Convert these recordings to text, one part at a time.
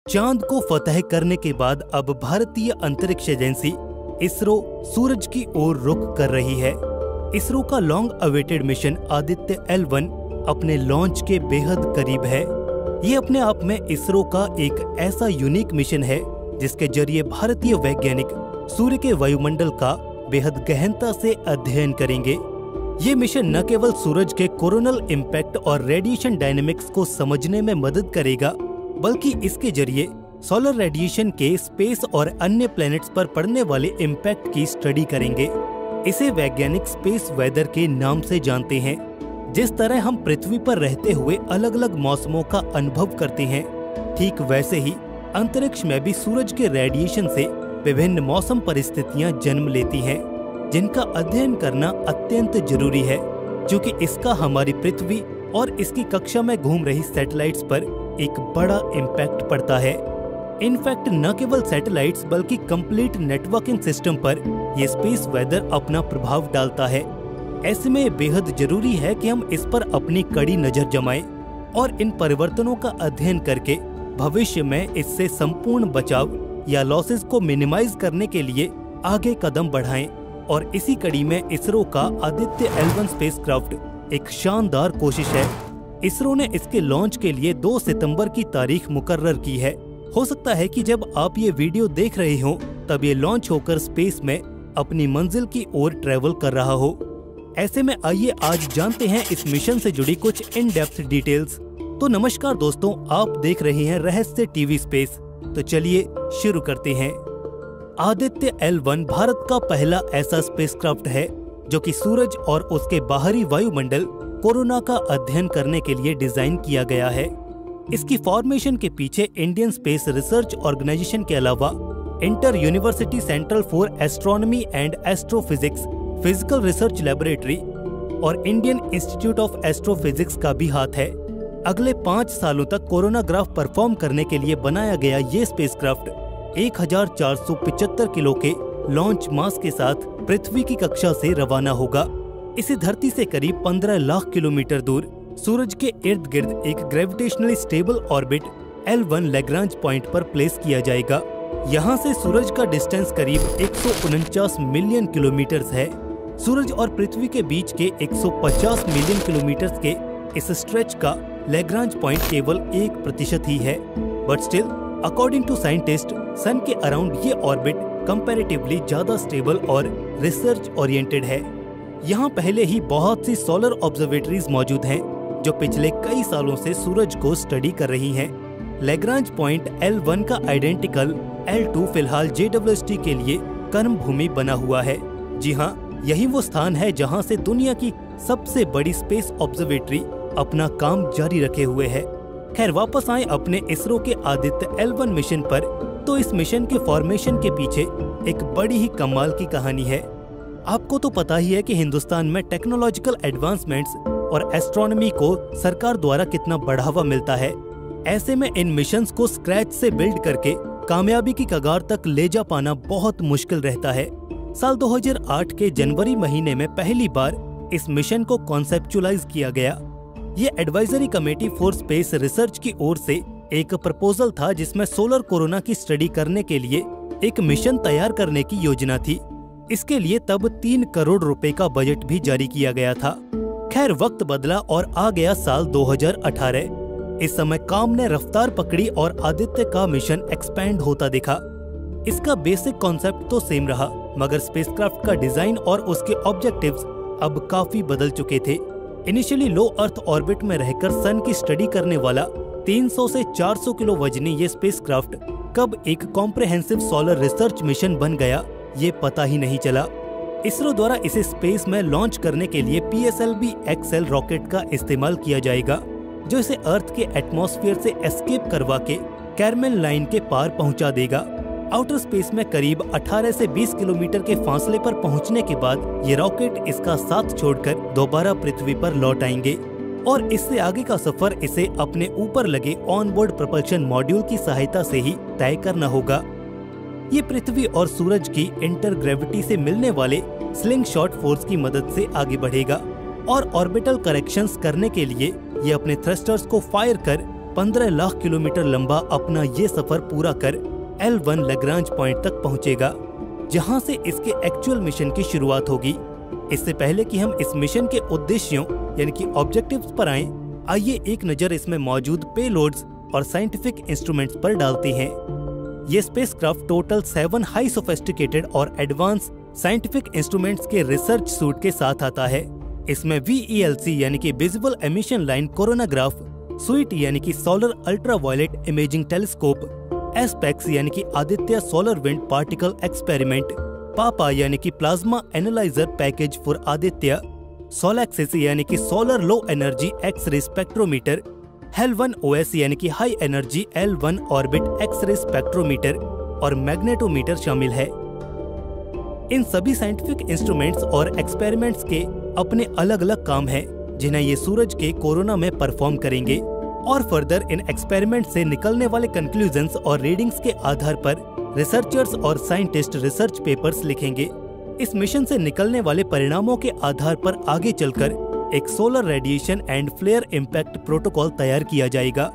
चांद को फतह करने के बाद अब भारतीय अंतरिक्ष एजेंसी इसरो सूरज की ओर रुख कर रही है। इसरो का long awaited mission Aditya L1 अपने लॉन्च के बेहद करीब है। ये अपने आप में इसरो का एक ऐसा यूनिक मिशन है जिसके जरिए भारतीय वैज्ञानिक सूर्य के वायुमंडल का बेहद गहनता से अध्ययन करेंगे। ये मिशन न केवल सूरज के कोरोनल इम्पैक्ट और रेडिएशन डायनेमिक्स को समझने में मदद करेगा, बल्कि इसके जरिए सोलर रेडिएशन के स्पेस और अन्य प्लैनेट्स पर पड़ने वाले इम्पैक्ट की स्टडी करेंगे। इसे वैज्ञानिक स्पेस वेदर के नाम से जानते हैं। जिस तरह हम पृथ्वी पर रहते हुए अलग अलग मौसमों का अनुभव करते हैं, ठीक वैसे ही अंतरिक्ष में भी सूरज के रेडिएशन से विभिन्न मौसम परिस्थितियां जन्म लेती हैं, जिनका अध्ययन करना अत्यंत जरूरी है, क्योंकि इसका हमारी पृथ्वी और इसकी कक्षा में घूम रही सैटेलाइट्स पर एक बड़ा इम्पैक्ट पड़ता है। इनफैक्ट न केवल सैटेलाइट्स बल्कि कंप्लीट नेटवर्किंग सिस्टम पर यह स्पेस वेदर अपना प्रभाव डालता है। ऐसे में बेहद जरूरी है कि हम इस पर अपनी कड़ी नजर जमाएं और इन परिवर्तनों का अध्ययन करके भविष्य में इससे संपूर्ण बचाव या लॉसेस को मिनिमाइज करने के लिए आगे कदम बढ़ाएं। और इसी कड़ी में इसरो का आदित्य L1 स्पेसक्राफ्ट एक शानदार कोशिश है। इसरो ने इसके लॉन्च के लिए 2 सितंबर की तारीख मुकर्रर की है। हो सकता है कि जब आप ये वीडियो देख रहे हो तब ये लॉन्च होकर स्पेस में अपनी मंजिल की ओर ट्रेवल कर रहा हो। ऐसे में आइए आज जानते हैं इस मिशन से जुड़ी कुछ इन डेप्थ डिटेल्स। तो नमस्कार दोस्तों, आप देख रहे हैं रहस्य टीवी स्पेस। तो चलिए शुरू करते हैं। आदित्य L1 भारत का पहला ऐसा स्पेसक्राफ्ट है जो कि सूरज और उसके बाहरी वायुमंडल कोरोना का अध्ययन करने के लिए डिजाइन किया गया है। इसकी फॉर्मेशन के पीछे इंडियन स्पेस रिसर्च ऑर्गेनाइजेशन के अलावा inter university central for astronomy and astrophysics physical research laboratory और इंडियन इंस्टीट्यूट ऑफ एस्ट्रोफिजिक्स का भी हाथ है। अगले 5 सालों तक कोरोनाग्राफ परफॉर्म करने के लिए बनाया गया ये स्पेसक्राफ्ट 1475 किलो के लॉन्च मास के साथ पृथ्वी की कक्षा से रवाना होगा। इसे धरती से करीब 15 लाख किलोमीटर दूर सूरज के इर्द गिर्द एक gravitationally stable orbit L1 Lagrange point पर प्लेस किया जाएगा। यहाँ से सूरज का डिस्टेंस करीब 149 मिलियन किलोमीटर है। सूरज और पृथ्वी के बीच के 150 मिलियन किलोमीटर के इस स्ट्रेच का लैग्रांज पॉइंट केवल 1% ही है। But still according to scientist, sun के अराउंड ये ऑर्बिट कंपैरेटिवली ज्यादा स्टेबल और रिसर्च ओरिएंटेड है। यहाँ पहले ही बहुत सी सोलर ऑब्जर्वेटरीज मौजूद हैं जो पिछले कई सालों से सूरज को स्टडी कर रही हैं। लैग्रांज पॉइंट L1 का आइडेंटिकल L2 फिलहाल JWST के लिए कर्म भूमि बना हुआ है। जी हाँ, यही वो स्थान है जहाँ से दुनिया की सबसे बड़ी स्पेस ऑब्जर्वेटरी अपना काम जारी रखे हुए है। खैर, वापस आए अपने इसरो के आदित्य L1 मिशन पर। तो इस मिशन के फॉर्मेशन के पीछे एक बड़ी ही कमाल की कहानी है। आपको तो पता ही है कि हिंदुस्तान में टेक्नोलॉजिकल एडवांसमेंट्स और एस्ट्रोनॉमी को सरकार द्वारा कितना बढ़ावा मिलता है। ऐसे में इन मिशंस को स्क्रैच से बिल्ड करके कामयाबी की कगार तक ले जा पाना बहुत मुश्किल रहता है। साल 2008 के जनवरी महीने में पहली बार इस मिशन को कॉन्सेप्चुअलाइज किया गया। ये advisory committee for space research की ओर से एक प्रपोजल था जिसमें सोलर कोरोना की स्टडी करने के लिए एक मिशन तैयार करने की योजना थी। इसके लिए तब 3 करोड़ रुपए का बजट भी जारी किया गया था। खैर, वक्त बदला और आ गया साल 2018। इस समय काम ने रफ्तार पकड़ी और आदित्य का मिशन एक्सपैंड होता दिखा। इसका बेसिक कॉन्सेप्ट तो सेम रहा, मगर स्पेसक्राफ्ट का डिजाइन और उसके ऑब्जेक्टिव्स अब काफी बदल चुके थे। इनिशियली लो अर्थ ऑर्बिट में रहकर सन की स्टडी करने वाला 300 से 400 किलो वजनी ये स्पेसक्राफ्ट कब एक कॉम्प्रिहेंसिव सोलर रिसर्च मिशन बन गया, ये पता ही नहीं चला। इसरो द्वारा इसे स्पेस में लॉन्च करने के लिए PSLV-XL रॉकेट का इस्तेमाल किया जाएगा, जो इसे अर्थ के एटमॉस्फेयर से एस्केप करवा के कैरमेन लाइन के पार पहुंचा देगा। आउटर स्पेस में करीब 18 से 20 किलोमीटर के फासले पर पहुंचने के बाद ये रॉकेट इसका साथ छोड़कर दोबारा पृथ्वी पर लौट आएंगे और इससे आगे का सफर इसे अपने ऊपर लगे ऑनबोर्ड प्रोपल्शन मॉड्यूल की सहायता से ही तय करना होगा। ये पृथ्वी और सूरज की इंटरग्रेविटी से मिलने वाले स्लिंगशॉट फोर्स की मदद से आगे बढ़ेगा और ऑर्बिटल करेक्शंस करने के लिए ये अपने थ्रस्टर्स को फायर कर 15 लाख किलोमीटर लंबा अपना ये सफर पूरा कर L1 लैग्रांज पॉइंट तक पहुंचेगा, जहां से इसके एक्चुअल मिशन की शुरुआत होगी। इससे पहले कि हम इस मिशन के उद्देश्यों यानी कि ऑब्जेक्टिव्स पर आइए एक नज़र इसमें मौजूद पेलोड्स और साइंटिफिक इंस्ट्रूमेंट्स पर डालते हैं। ये स्पेसक्राफ्ट टोटल 7 हाई सोफिस्टिकेटेड और एडवांस साइंटिफिक इंस्ट्रूमेंट्स के रिसर्च सूट के साथ आता है। इसमें VELC यानी कि visible emission line coronagraph, SUIT यानी कि solar ultraviolet imaging telescope, ASPEX यानी कि Aditya solar wind particle experiment, PAPA यानी कि plasma analyser package for Aditya, SoLEXS यानी कि solar low energy X-ray spectrometer, HAL1 OS यानी कि high energy L1 orbit X-ray spectrometer और मैग्नेटोमीटर शामिल है। इन सभी साइंटिफिक इंस्ट्रूमेंट्स और एक्सपेरिमेंट्स के अपने अलग अलग काम हैं, जिन्हें ये सूरज के कोरोना में परफॉर्म करेंगे और फर्दर इन एक्सपेरिमेंट से निकलने वाले कंक्लूजन्स और रीडिंग्स के आधार पर रिसर्चर्स और साइंटिस्ट रिसर्च पेपर्स लिखेंगे। इस मिशन से निकलने वाले परिणामों के आधार पर आगे चलकर एक solar radiation and flare impact protocol तैयार किया जाएगा।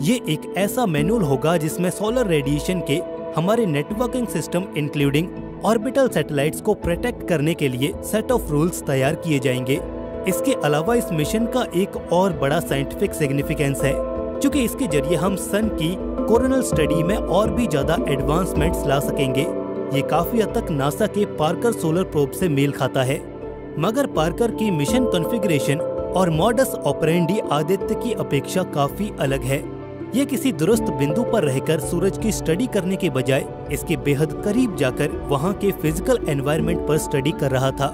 ये एक ऐसा मैनुअल होगा जिसमें सोलर रेडिएशन के हमारे networking system including orbital satellites को प्रोटेक्ट करने के लिए सेट ऑफ रूल्स तैयार किए जाएंगे। इसके अलावा इस मिशन का एक और बड़ा साइंटिफिक सिग्निफिकेंस है, क्योंकि इसके जरिए हम सन की कोरोनल स्टडी में और भी ज्यादा एडवांसमेंट्स ला सकेंगे। ये काफी हद तक नासा के पार्कर सोलर प्रोब से मेल खाता है, मगर पार्कर की मिशन कॉन्फ़िगरेशन और मॉडस ऑपरेंडी आदित्य की अपेक्षा काफी अलग है। ये किसी दुरुस्त बिंदु पर रहकर सूरज की स्टडी करने के बजाय इसके बेहद करीब जाकर वहाँ के फिजिकल एनवायरनमेंट पर स्टडी कर रहा था।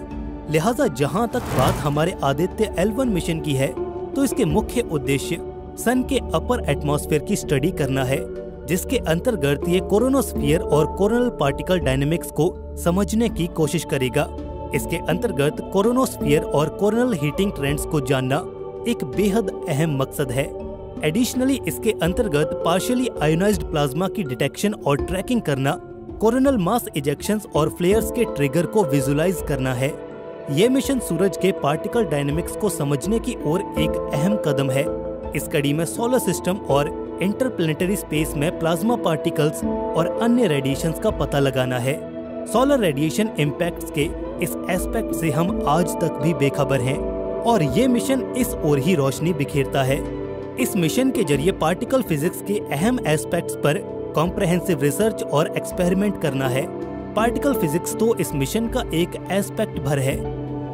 लिहाजा जहाँ तक बात हमारे आदित्य L1 मिशन की है, तो इसके मुख्य उद्देश्य सन के अपर एटमॉस्फेयर की स्टडी करना है, जिसके अंतर्गत ये कोरोनोस्फीयर और कोरोनल पार्टिकल डायनेमिक्स को समझने की कोशिश करेगा। इसके अंतर्गत कोरोनोस्फीयर और कोरोनल हीटिंग ट्रेंड्स को जानना एक बेहद अहम मकसद है। एडिशनली इसके अंतर्गत पार्शियली आयोनाइज्ड प्लाज्मा की डिटेक्शन और ट्रैकिंग करना, कोरोनल मास इजेक्शंस और फ्लेयर्स के ट्रिगर को विजुलाइज करना है। ये मिशन सूरज के पार्टिकल डायनेमिक्स को समझने की ओर एक अहम कदम है। इस कड़ी में सोलर सिस्टम और इंटरप्लेनेटरी स्पेस में प्लाज्मा पार्टिकल्स और अन्य रेडिएशंस का पता लगाना है। सोलर रेडिएशन इम्पैक्ट्स के इस एस्पेक्ट से हम आज तक भी बेखबर हैं और ये मिशन इस ओर ही रोशनी बिखेरता है। इस मिशन के जरिए पार्टिकल फिजिक्स के अहम एस्पेक्ट्स पर कॉम्प्रहेंसिव रिसर्च और एक्सपेरिमेंट करना है। पार्टिकल फिजिक्स तो इस मिशन का एक एस्पेक्ट भर है।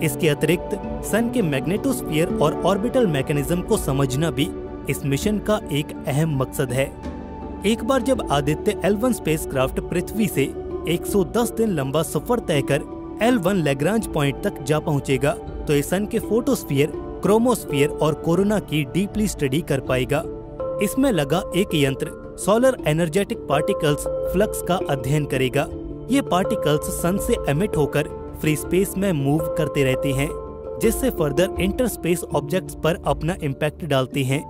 इसके अतिरिक्त सन के मैग्नेटोस्फीयर और ऑर्बिटल मैकेनिज्म को समझना भी इस मिशन का एक अहम मकसद है। एक बार जब आदित्य L1 स्पेसक्राफ्ट पृथ्वी से 110 दिन लंबा सफर तय कर L1 लैग्रांज पॉइंट तक जा पहुंचेगा, तो ये सन के फोटोस्फीयर, क्रोमोस्फीयर और कोरोना की डीपली स्टडी कर पाएगा। इसमें लगा एक यंत्र सोलर एनर्जेटिक पार्टिकल्स फ्लक्स का अध्ययन करेगा। ये पार्टिकल्स सन से एमिट होकर फ्री स्पेस में मूव करते रहते हैं, जिससे फर्दर इंटरस्पेस ऑब्जेक्ट्स पर अपना इम्पैक्ट डालते हैं।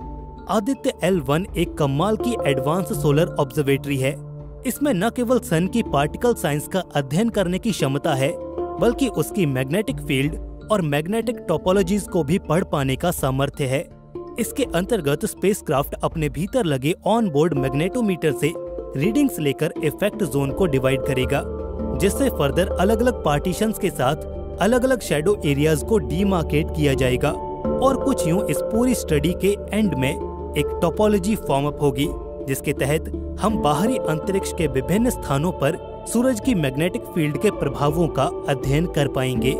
आदित्य L1 एक कमाल की एडवांस सोलर ऑब्जर्वेटरी है। इसमें न केवल सन की पार्टिकल साइंस का अध्ययन करने की क्षमता है, बल्कि उसकी मैग्नेटिक फील्ड और मैग्नेटिक टोपोलॉजीज को भी पढ़ पाने का सामर्थ्य है। इसके अंतर्गत स्पेसक्राफ्ट अपने भीतर लगे ऑन बोर्ड मैग्नेटोमीटर से रीडिंग्स लेकर इफेक्ट जोन को डिवाइड करेगा, जिससे फर्दर अलग अलग पार्टीशंस के साथ अलग अलग शैडो एरियाज को डीमार्केट किया जाएगा और कुछ यूं इस पूरी स्टडी के एंड में एक टोपोलॉजी फॉर्म अप होगी, जिसके तहत हम बाहरी अंतरिक्ष के विभिन्न स्थानों पर सूरज की मैग्नेटिक फील्ड के प्रभावों का अध्ययन कर पाएंगे।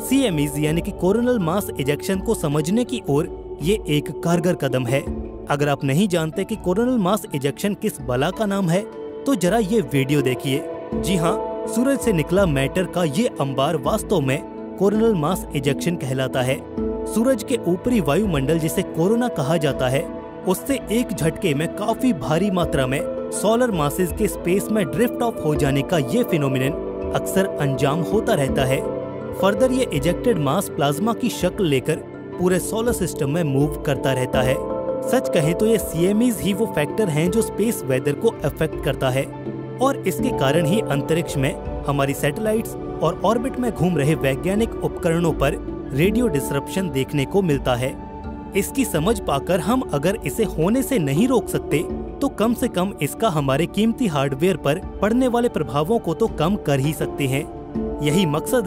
CMEs यानी कि कोरोनल मास इजेक्शन को समझने की ओर ये एक कारगर कदम है। अगर आप नहीं जानते कि कोरोनल मास इजेक्शन किस बला का नाम है, तो जरा ये वीडियो देखिए। जी हाँ, सूरज से निकला मैटर का ये अंबार वास्तव में कोरोनल मास इजेक्शन कहलाता है। सूरज के ऊपरी वायुमंडल, जिसे कोरोना कहा जाता है, उससे एक झटके में काफी भारी मात्रा में सोलर मासेस के स्पेस में ड्रिफ्ट ऑफ हो जाने का ये फिनोमिनन अक्सर अंजाम होता रहता है। फर्दर ये इजेक्टेड मास प्लाज्मा की शक्ल लेकर पूरे सोलर सिस्टम में मूव करता रहता है। सच कहें तो ये CMEs ही वो फैक्टर हैं जो स्पेस वेदर को अफेक्ट करता है, और इसके कारण ही अंतरिक्ष में हमारी सैटेलाइट्स और ऑर्बिट में घूम रहे वैज्ञानिक उपकरणों पर रेडियो डिसरप्शन देखने को मिलता है। इसकी समझ पाकर हम अगर इसे होने से नहीं रोक सकते तो कम से कम इसका हमारे कीमती हार्डवेयर पर पड़ने वाले प्रभावों को तो कम कर ही सकते हैं। यही मकसद है